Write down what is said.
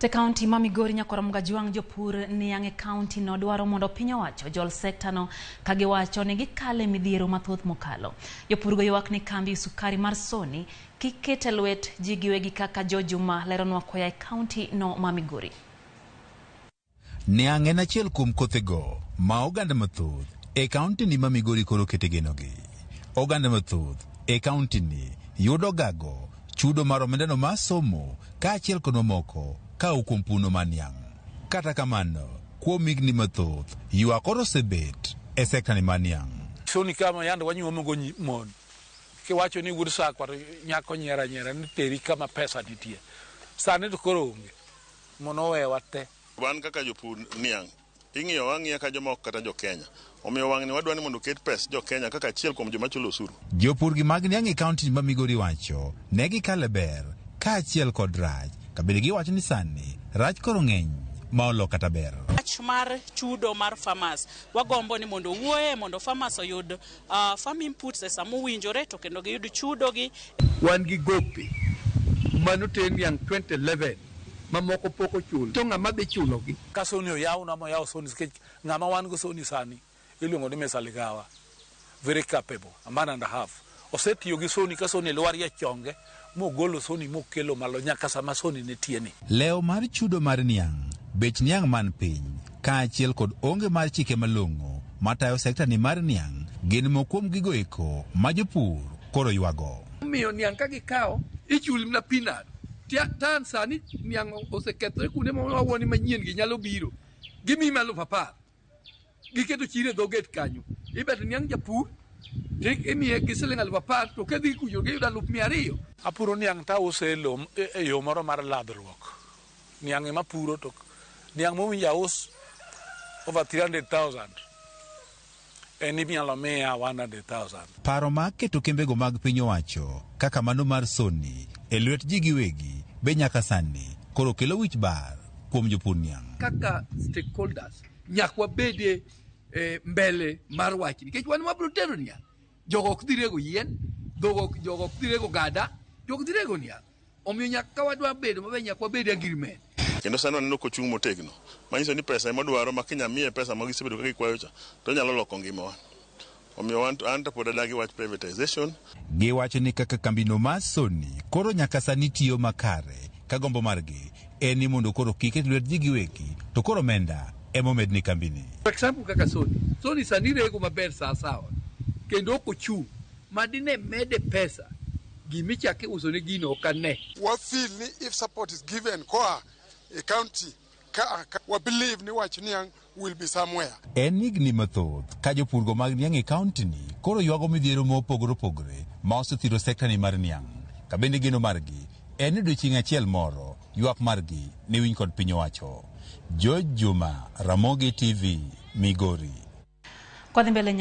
Te kaunti ma Migori nyakora mgajuang jopur niang e kaunti no dwaro mondo piny owacho jol sekta no kagiwacho ni gikale midhiero mathoth mokalo. Jopur go ywak ni kambi sukari mar Sony kikete lwet ji giwegi kaka Jojuma leronwa koya e kaunti no ma Migori. Niang en achiel kuom kothego ma oganda mathoth e kaunti ni ma Migori koro kete genogi. Oganda mathoth e kaunti ni yudo gago chudo mar omendano ma somo ka achiel kono moko ka ukumpuno maniang. Kata kamano, kuom higni mathoth ywak koro osebet e sekta ni maniang. Sony kama yande wanyuomo go mon. Kiwacho ni wuod sak par nyako nyera ni teri kama pesa nitie. Sani to koro onge. Mono we wate. Wan kaka jopur niang ing'iyo wang'iya ka joma ok kata jo Kenya. Omiyo wang'ni wadwani mondo ket pes jo Kenya kaka achiel kuom joma chulo osuru. Jopur gi mag niang e kaunti ma Migori wacho ne gikale ber ka achiel kod rach. Kabende giwacho ni sani rach koro ng'eny ma olo kata ber. Rach mar chudo mar farmers wagombo ni mondo wuoye mondo farmers oyud farm inputs e samo winjore to kendo giyud chudo gi. Wan gi gopi manoten yang 2011 mamoko poko chulo to ng'ama dhi chulo gi ka Sony oyaw na mo yaw Sony skech ng'ama wan go Sony sani iluongo ni Mesa Ligawa very capable a man and a half osetiyo gi Sony ka Sony lwar ya chonge mogolo Sony mokelo malo nyaka sama Sony ne tieni. Leo mar chudo mar niang bech niang man piny ka achiel kod onge mar chike malong'o matayo sekta ni mar niang gin mokuom gigo eko ma jopur koro ywago. Miyo niang ka gikaw ichul na peanut tan sani niang osekethre kuonde mawuoni manyien gi nyalo biro gimi malo papa giketo chire dhoget kanyo ibet niang japur tek emiye gisiling alpapar to kedhi kuyo gi yudo 200. Apuro niang ta uselo e yo moro mar ladruok. Niang ema puro to niang mo winja us over 300,000 eni mialo miya 100,000. Paro ma keto kembego mag piny owacho kaka mano mar Sony e lwet ji giwegi be nyaka sani koro kelo wich bar kuom jopur niang. Kaka stakeholders nyakwa bede mbele mar wachni nikech wan mabro tero niang jogo ok dirego yien jogo ok dirego gada jogo dirego niang omiyo nyaka wadwa bedo mabe nyakwa bede agreement. Kendo sani waneno kochung' motegno manyiso ni pesa ema dwaro ma Kenya miye pesa ma gisebedo kaka gikwayo cha to nyalo loko ngimawa. Omiyo an to pod adagi wach privatization. Giwacho ni kaka kambino ma Sony koro nyaka sani tiyo makare ka gombo margi en ni mondo koro kiket lwet ji giwegi to koro menda emomed ni kambini. For example kaka Sony sani rego maber sawa kendo okochung' madine mede pesa gimichake uso ne gino okane. We feel if support is given kwa a county we believe ni wach niang will be somewhere. En higni mathoth ka jopurgo mag niang e kaunti ni koro ywago midhiero mopogore opogore ma osethiro sekta ni mar niang. Kabende geno margi en ni odiochieng' achiel moro ywak margi ni winy kod piny owacho. Jojuma, Ramogi TV, Migori.